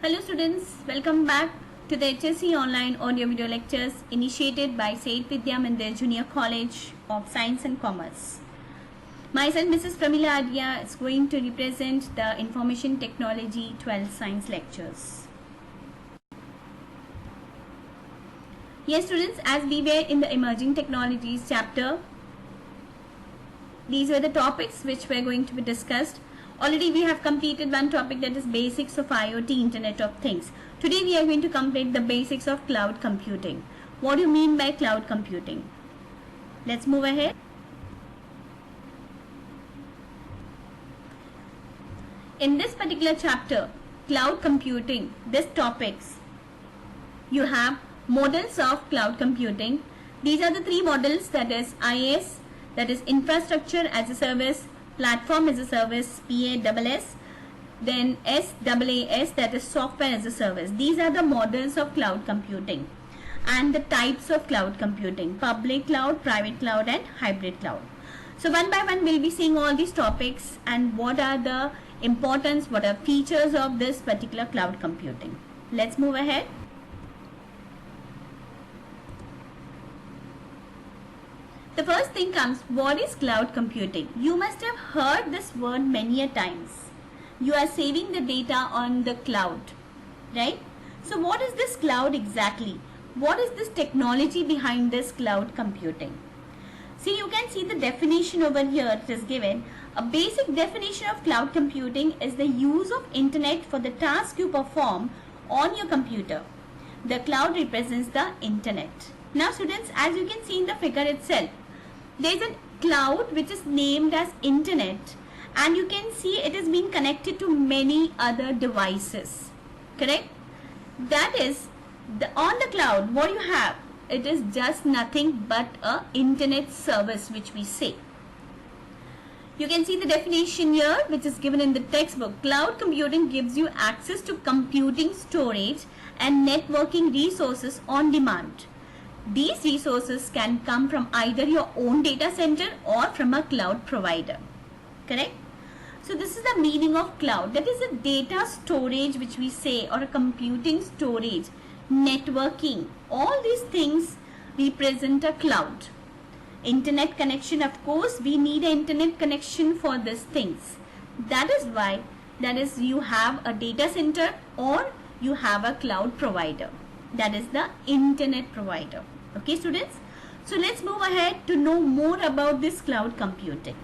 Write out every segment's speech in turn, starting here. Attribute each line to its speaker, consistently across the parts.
Speaker 1: Hello students, welcome back to the HSC online audio video lectures initiated by Saint Vidya Mandir Junior College of Science and Commerce. Myself Mrs. Pramila Adya is going to represent the Information Technology 12 Science lectures. Yes students, as we were in the Emerging Technologies chapter, these were the topics which were going to be discussed. Already we have completed one topic, that is basics of IoT, Internet of Things. Today we are going to complete the basics of cloud computing. What do you mean by cloud computing? Let's move ahead. In this particular chapter, cloud computing, these topics, you have models of cloud computing. These are the three models, that is IaaS, that is infrastructure as a service, platform as a service, PaaS, then SaaS, that is software as a service. These are the models of cloud computing and the types of cloud computing: public cloud, private cloud and hybrid cloud. So one by one we'll be seeing all these topics and what are the importance, what are features of this particular cloud computing. Let's move ahead. The first thing comes, what is cloud computing? You must have heard this word many a times. You are saving the data on the cloud, right? So what is this cloud exactly? What is this technology behind this cloud computing? See, you can see the definition over here. It is given. A basic definition of cloud computing is the use of internet for the task you perform on your computer. The cloud represents the internet. Now students, as you can see in the figure itself, there is a cloud which is named as internet, and you can see it is being connected to many other devices, correct? That is, on the cloud, what you have, it is just nothing but a internet service which we say. You can see the definition here which is given in the textbook. Cloud computing gives you access to computing, storage and networking resources on demand. These resources can come from either your own data center or from a cloud provider, correct? So this is the meaning of cloud. That is a data storage which we say, or a computing storage, networking. All these things represent a cloud. Internet connection, of course, we need an internet connection for these things. That is why, that is, you have a data center or you have a cloud provider. That is the internet provider. Okay students, so let's move ahead to know more about this cloud computing.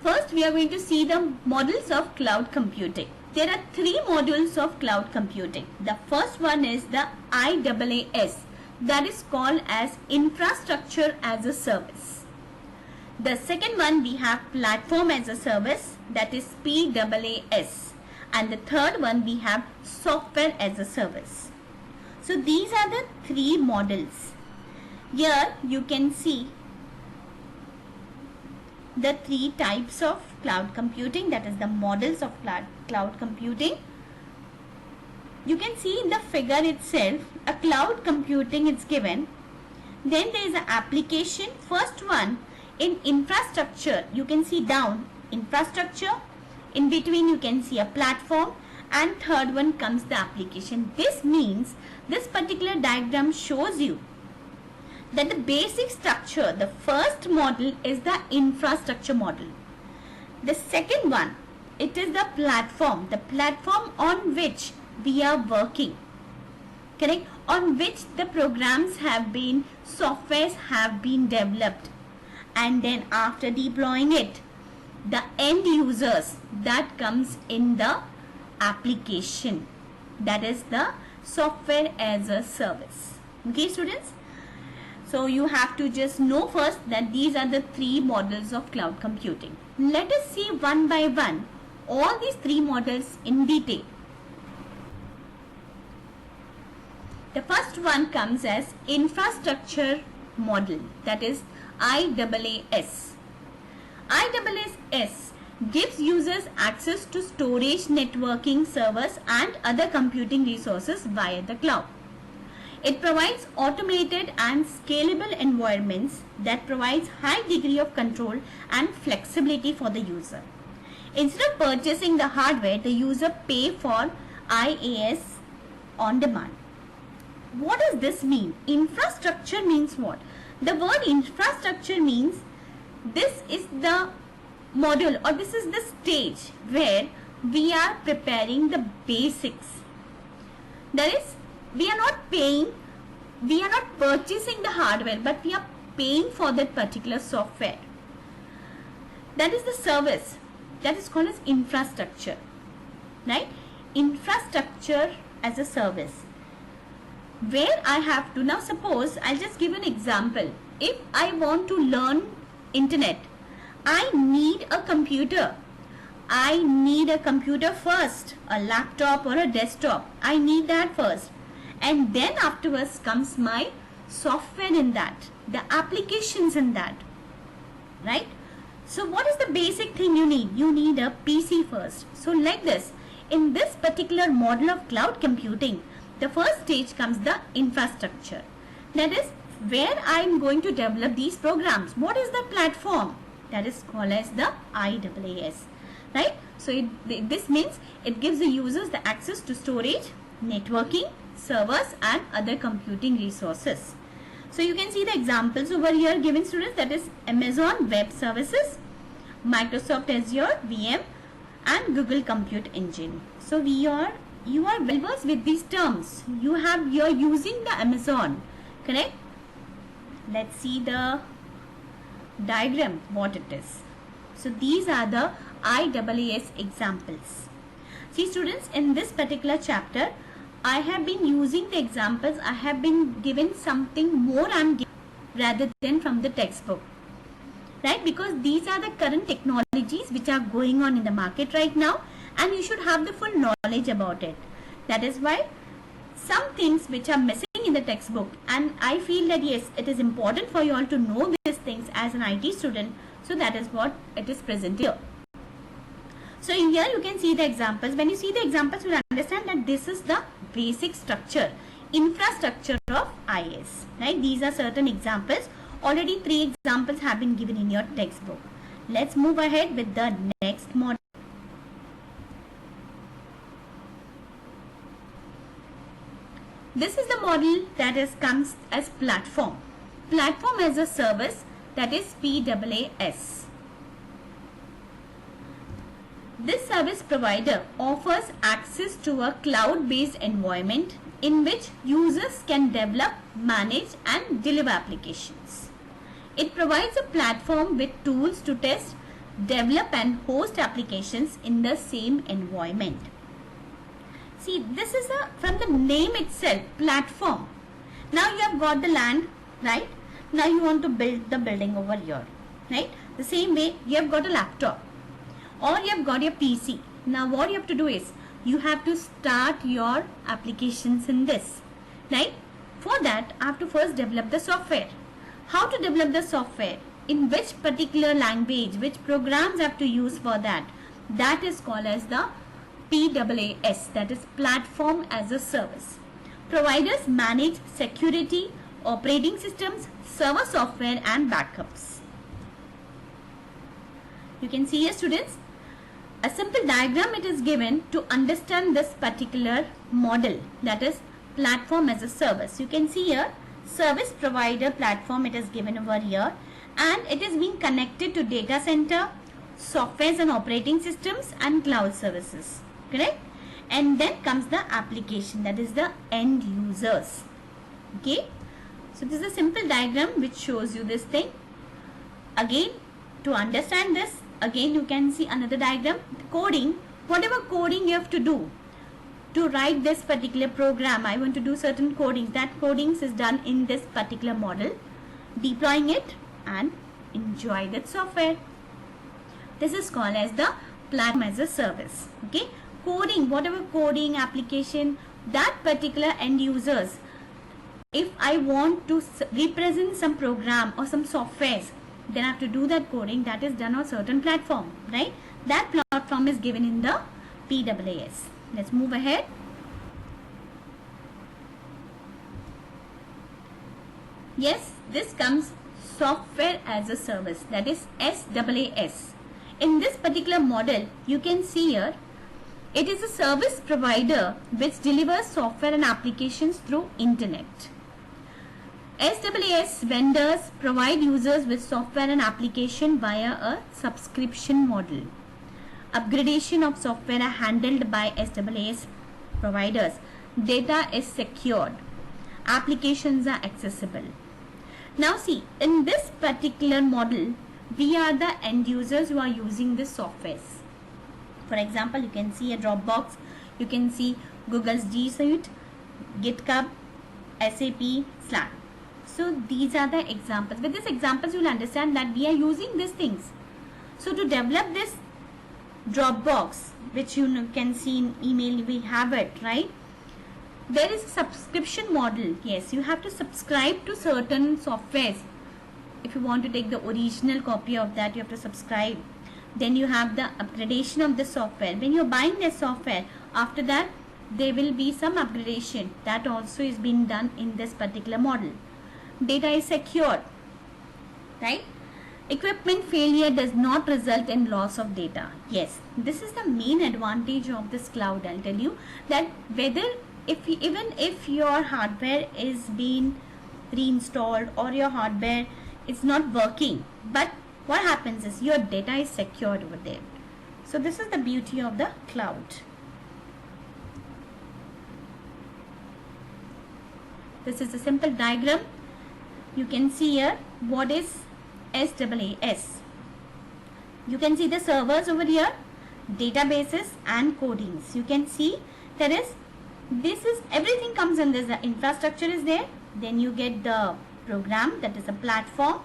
Speaker 1: First we are going to see the models of cloud computing. There are three models of cloud computing. The first one is the IaaS, that is called as infrastructure as a service. The second one we have platform as a service, that is PaaS. And the third one we have software as a service. So these are the three models. Here you can see the three types of cloud computing, that is the models of cloud computing. You can see in the figure itself, a cloud computing is given. Then there is an application. First one in infrastructure, you can see down infrastructure. In between you can see a platform, and third one comes the application. This means this particular diagram shows you that the basic structure, the first model is the infrastructure model. The second one, it is the platform on which we are working, correct? On which the programs have been, softwares have been developed, and then after deploying it, the end users, that comes in the application, that is the software as a service. Okay students, so you have to just know first that these are the three models of cloud computing. Let us see one by one all these three models in detail. The first one comes as infrastructure model, that is IaaS. IaaS gives users access to storage, networking, servers and other computing resources via the cloud. It provides automated and scalable environments that provides high degree of control and flexibility for the user. Instead of purchasing the hardware, the user pay for IaaS on demand. What does this mean? Infrastructure means what? The word infrastructure means this is the module, or this is the stage where we are preparing the basics. That is, we are not purchasing the hardware, but we are paying for that particular software. That is the service. That is called as infrastructure, right? Infrastructure as a service, where I have to, now suppose I'll just give an example. If I want to learn internet, I need a computer. I need a computer first, a laptop or a desktop. I need that first, and then afterwards comes my software in that, the applications in that, right? So what is the basic thing you need? You need a PC first. So like this, in this particular model of cloud computing, the first stage comes the infrastructure. That is where I am going to develop these programs. What is the platform? That is called as the IaaS, right? So this means it gives the users the access to storage, networking, servers and other computing resources. So you can see the examples over here given, students. That is Amazon Web Services, Microsoft Azure VM and Google Compute Engine. So you are well versed with these terms. You are using the Amazon, correct? Let's see the diagram what it is. So these are the IaaS examples. See students, in this particular chapter I have been using the examples. I have been given something more rather than from the textbook, right? Because these are the current technologies which are going on in the market right now, and you should have the full knowledge about it. That is why some things which are missing in the textbook, and I feel that yes, it is important for you all to know these things as an IT student. So that is what it is present here. So in here you can see the examples. When you see the examples, you will understand that this is the basic structure, infrastructure of IaaS, right? These are certain examples. Already 3 examples have been given in your textbook. Let's move ahead with the next model. This is the model that comes as platform. Platform as a service, that is PaaS. This service provider offers access to a cloud-based environment in which users can develop, manage and deliver applications. It provides a platform with tools to test, develop and host applications in the same environment. See, this is from the name itself, platform. Now you have got the land, right? Now you want to build the building over here, right? The same way you have got a laptop or you have got your PC. Now what you have to do is you have to start your applications in this, right? For that I have to first develop the software. How to develop the software? In which particular language, which programs I have to use for that? That is called as the PaaS, that is platform as a service. Providers manage security, operating systems, server software and backups. You can see here students, a simple diagram it is given to understand this particular model, that is platform as a service. You can see here service provider platform it is given over here, and it is being connected to data center, softwares and operating systems and cloud services, correct? And then comes the application, that is the end users. Okay, so this is a simple diagram which shows you this thing. Again, to understand this, again you can see another diagram. Coding, whatever coding you have to do to write this particular program, I want to do certain coding, that codings is done in this particular model, deploying it and enjoy that software. This is called as the platform as a service. Okay, coding, whatever coding application, that particular end users, if I want to represent some program or some softwares, then I have to do that coding, that is done on certain platform, right? That platform is given in the PaaS. Let's move ahead. Yes, this comes software as a service, that is SaaS. in this particular model, you can see here, it is a service provider which delivers software and applications through internet. SaaS vendors provide users with software and application via a subscription model. Upgradation of software are handled by SaaS providers. Data is secured. Applications are accessible. Now see, in this particular model, we are the end users who are using this software. For example, you can see a Dropbox, you can see Google's G Suite, GitHub, SAP, Slack. So these are the examples. With these examples, you will understand that we are using these things. So to develop this Dropbox, which you can see in email, we have it, right? There is a subscription model. Yes, you have to subscribe to certain softwares. If you want to take the original copy of that, you have to subscribe. Then you have the upgradation of the software. When you're buying the software, after that, there will be some upgradation. That also is being done in this particular model. Data is secured, right? Equipment failure does not result in loss of data. Yes, this is the main advantage of this cloud. I'll tell you that whether even if your hardware is being reinstalled or your hardware is not working, but what happens is your data is secured over there. So this is the beauty of the cloud. This is a simple diagram. You can see here what is SaaS. You can see the servers over here, databases and codings. You can see there is, this is everything comes in this. The infrastructure is there. Then you get the program, that is a platform.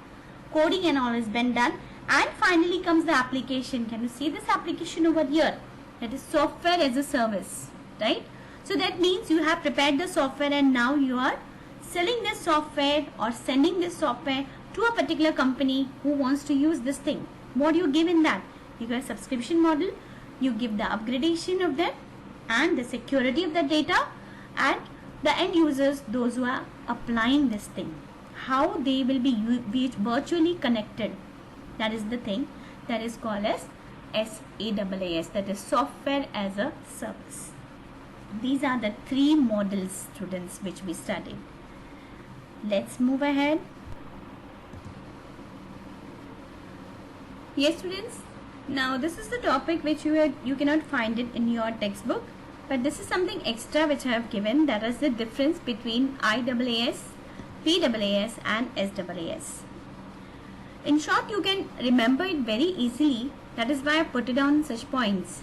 Speaker 1: Coding and all is been done. And finally comes the application. Can you see this application over here? That is software as a service, right? So that means you have prepared the software and now you are selling this software or sending this software to a particular company who wants to use this thing. What do you give in that? You get a subscription model, you give the upgradation of that and the security of the data, and the end users, those who are applying this thing, how they will be virtually connected. That is the thing that is called as SaaS, that is software as a service. These are the three models, students, which we studied. Let's move ahead. Yes, students, now this is the topic which you cannot find it in your textbook, but this is something extra which I have given, that is the difference between IaaS, PaaS and SaaS. In short, you can remember it very easily. That is why I put it down such points.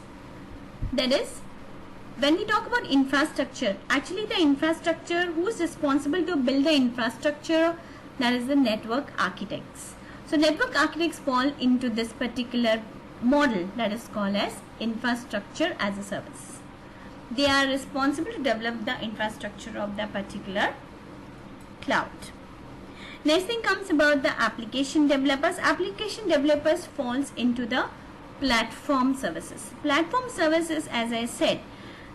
Speaker 1: That is, when we talk about infrastructure, actually the infrastructure, who is responsible to build the infrastructure? That is the network architects. So network architects fall into this particular model that is called as infrastructure as a service. They are responsible to develop the infrastructure of the particular cloud. Next thing comes about the application developers. Application developers falls into the platform services. Platform services, as I said,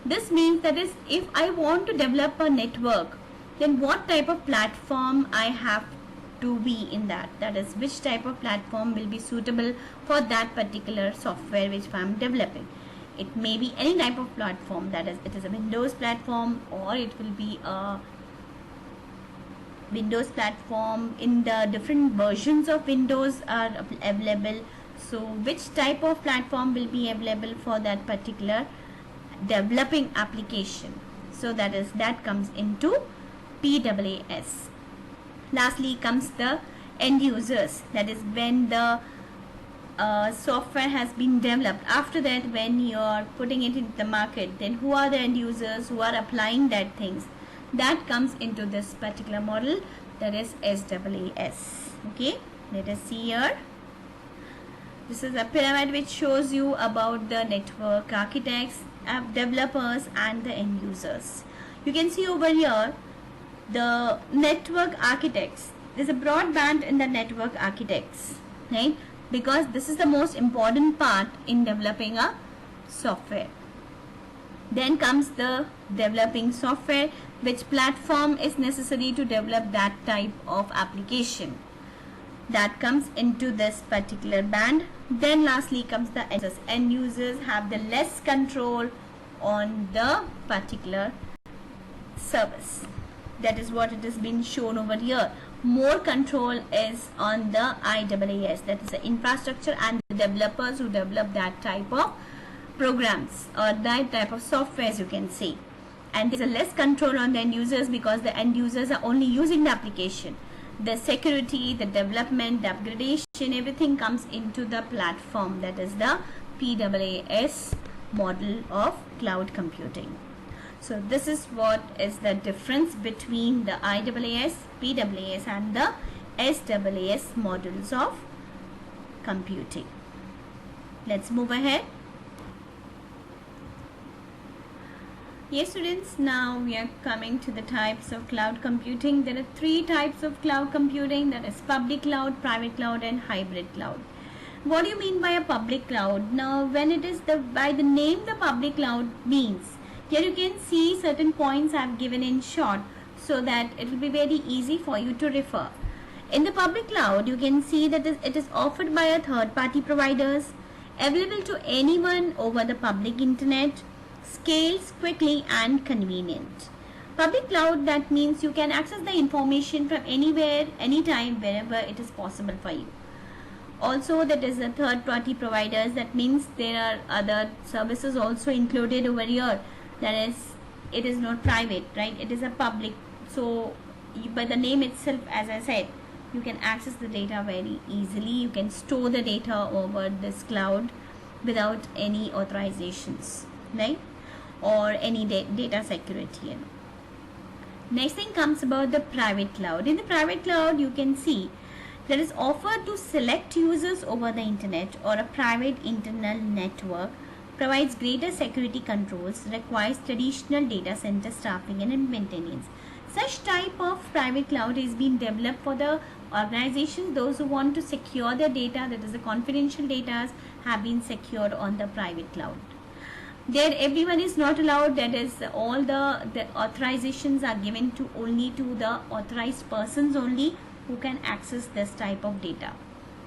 Speaker 1: this means that is, if I want to develop a network, then what type of platform I have to be in that. That is, which type of platform will be suitable for that particular software which I am developing. It may be any type of platform, that is, it is a Windows platform or it will be a Windows platform. In the different versions of Windows are available. So which type of platform will be available for that particular developing application? So that comes into PaaS. Lastly comes the end users. That is when the software has been developed. After that, when you are putting it into the market, then who are the end users who are applying that things? That comes into this particular model, that is SaaS. Okay, let us see here. This is a pyramid which shows you about the network architects, app developers and the end users. You can see over here the network architects. There's a broad band in the network architects, right? Because this is the most important part in developing a software. Then comes the developing which platform is necessary to develop that type of application. that comes into this particular band. Then lastly comes the end users. End users have the less control on the particular service. That is what it has been shown over here. More control is on the IaaS, that is the infrastructure and the developers who develop that type of programs or that type of software, you can say. And there's a less control on the end users because the end users are only using the application. The security, the development, the upgradation, everything comes into the platform. That is the PaaS model of cloud computing. So this is what is the difference between the IaaS, PaaS and the SaaS models of computing. Let's move ahead. Yes students, now we are coming to the types of cloud computing. There are three types of cloud computing, that is public cloud, private cloud and hybrid cloud. What do you mean by a public cloud? Now when it is by the name the public cloud means, here you can see certain points I have given in short so that it will be very easy for you to refer. In the public cloud you can see that it is offered by a third party providers, available to anyone over the public internet, scales quickly and convenient. Public cloud, that means you can access the information from anywhere, anytime, wherever it is possible for you. Also that is the third party providers, that means there are other services also included over here. That is, it is not private, right? It is a public. So by the name itself, as I said, you can access the data very easily. You can store the data over this cloud without any authorizations, right? Or any data security. Next thing comes about the private cloud. In the private cloud you can see that is offered to select users over the internet or a private internal network, provides greater security controls, requires traditional data center staffing and maintenance. Such type of private cloud is being developed for the organizations, those who want to secure their data, that is the confidential data, have been secured on the private cloud. There everyone is not allowed, that is all the authorizations are given to only to the authorized persons only who can access this type of data.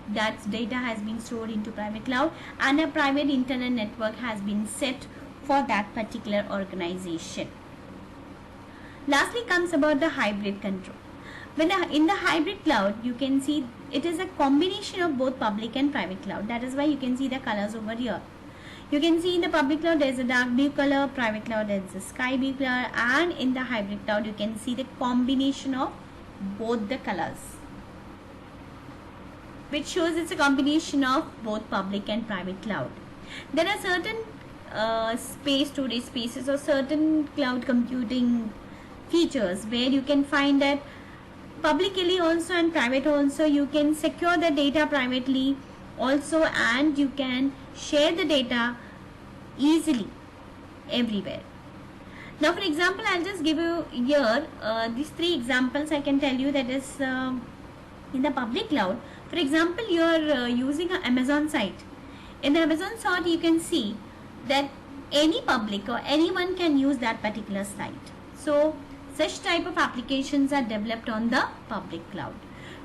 Speaker 1: That data has been stored into private cloud and a private internet network has been set for that particular organization. Lastly comes about the hybrid control. When in the hybrid cloud you can see it is a combination of both public and private cloud. That is why you can see the colors over here. You can see in the public cloud there is a dark blue color, private cloud there is a sky blue color, and in the hybrid cloud you can see the combination of both the colors, which shows it's a combination of both public and private cloud. There are certain storage spaces or certain cloud computing features where you can find that publicly also and private also you can secure the data privately also, and you can share the data easily everywhere. Now for example, I'll just give you here these three examples I can tell you, that is in the public cloud. For example, you are using an Amazon site. In the Amazon site you can see that any public or anyone can use that particular site. So such type of applications are developed on the public cloud.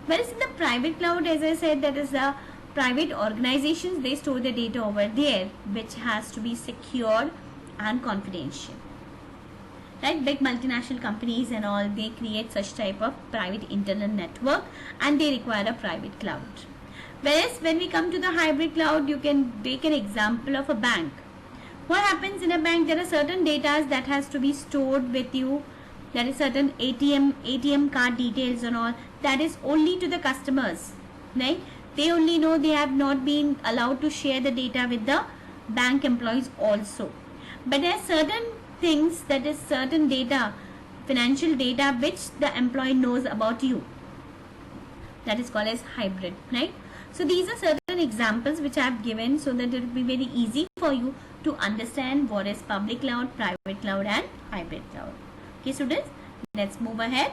Speaker 1: Whereas in the private cloud, as I said, that is the private organizations, they store the data over there, which has to be secured and confidential. Right? Big multinational companies and all, they create such type of private internal network and they require a private cloud. Whereas when we come to the hybrid cloud, you can take an example of a bank. What happens in a bank? There are certain data that has to be stored with you. There is certain ATM card details and all, that is only to the customers, right? They only know, they have not been allowed to share the data with the bank employees also. But there are certain things, that is certain data, financial data, which the employee knows about you. That is called as hybrid, right? So these are certain examples which I have given so that it will be very easy for you to understand what is public cloud, private cloud and hybrid cloud. Okay students, let's move ahead.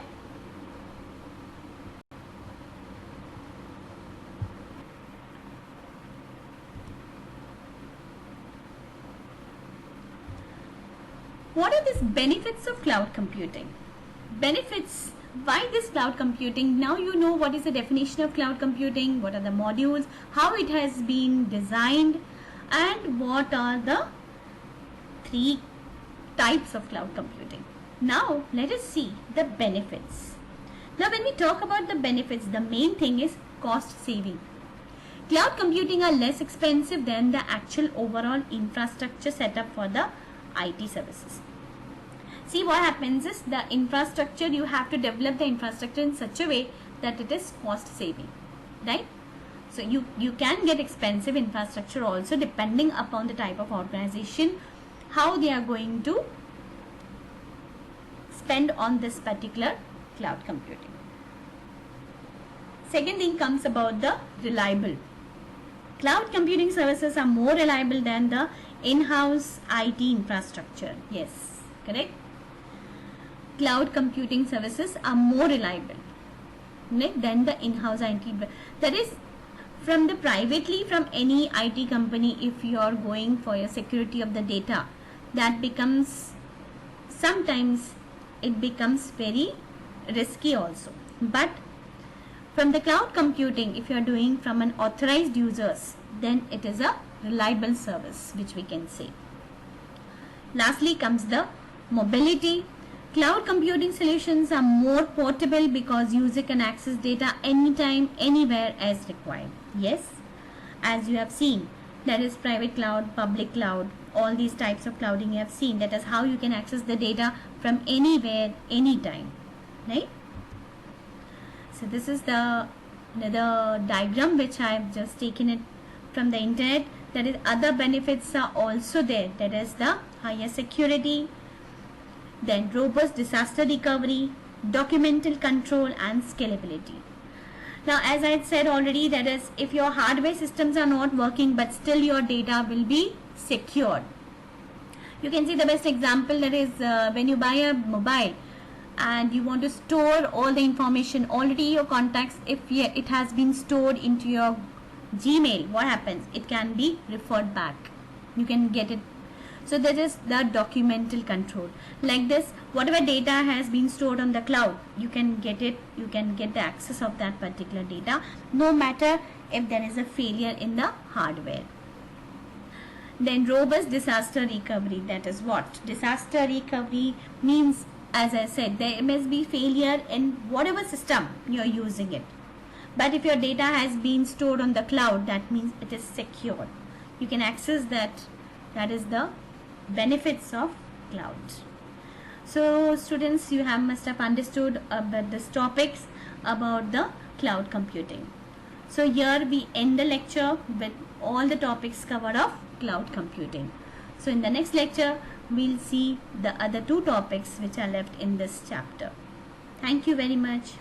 Speaker 1: What are these benefits of cloud computing? Benefits why this cloud computing? Now you know what is the definition of cloud computing, what are the modules, how it has been designed, and what are the 3 types of cloud computing. Now let us see the benefits. Now when we talk about the benefits, the main thing is cost saving. Cloud computing are less expensive than the actual overall infrastructure setup for the IT services. See, what happens is the infrastructure, you have to develop the infrastructure in such a way that it is cost saving, right? So you can get expensive infrastructure also depending upon the type of organization, how they are going to spend on this particular cloud computing. Second thing comes about the reliable. Cloud computing services are more reliable than the in-house IT infrastructure. Yes, correct. Cloud computing services are more reliable, right, than the in-house IT. That is, from the privately, from any IT company, if you are going for your security of the data, that becomes, sometimes it becomes very risky also. But from the cloud computing, if you are doing from an authorized users, then it is a reliable service, which we can say. Lastly comes the mobility. Cloud computing solutions are more portable because user can access data anytime, anywhere as required. Yes, as you have seen, that is private cloud, public cloud, all these types of clouding you have seen. That is how you can access the data from anywhere, anytime, right? So this is the diagram which I have just taken it from the internet. That is, other benefits are also there. That is the higher security, then robust disaster recovery, documental control, and scalability. Now, as I had said already, that is, if your hardware systems are not working, but still your data will be secured. You can see the best example, that is when you buy a mobile and you want to store all the information, already your contacts, if it has been stored into your Gmail, what happens? It can be referred back. You can get it. So that is the documental control. Like this, whatever data has been stored on the cloud, you can get it, you can get the access of that particular data, no matter if there is a failure in the hardware. Then robust disaster recovery. That is what? Disaster recovery means, as I said, there must be failure in whatever system you are using it. But if your data has been stored on the cloud, that means it is secure. You can access that. That is the benefits of cloud. So students, you must have understood about these topics about the cloud computing. So here we end the lecture with all the topics covered of cloud computing. So in the next lecture, we'll see the other 2 topics which are left in this chapter. Thank you very much.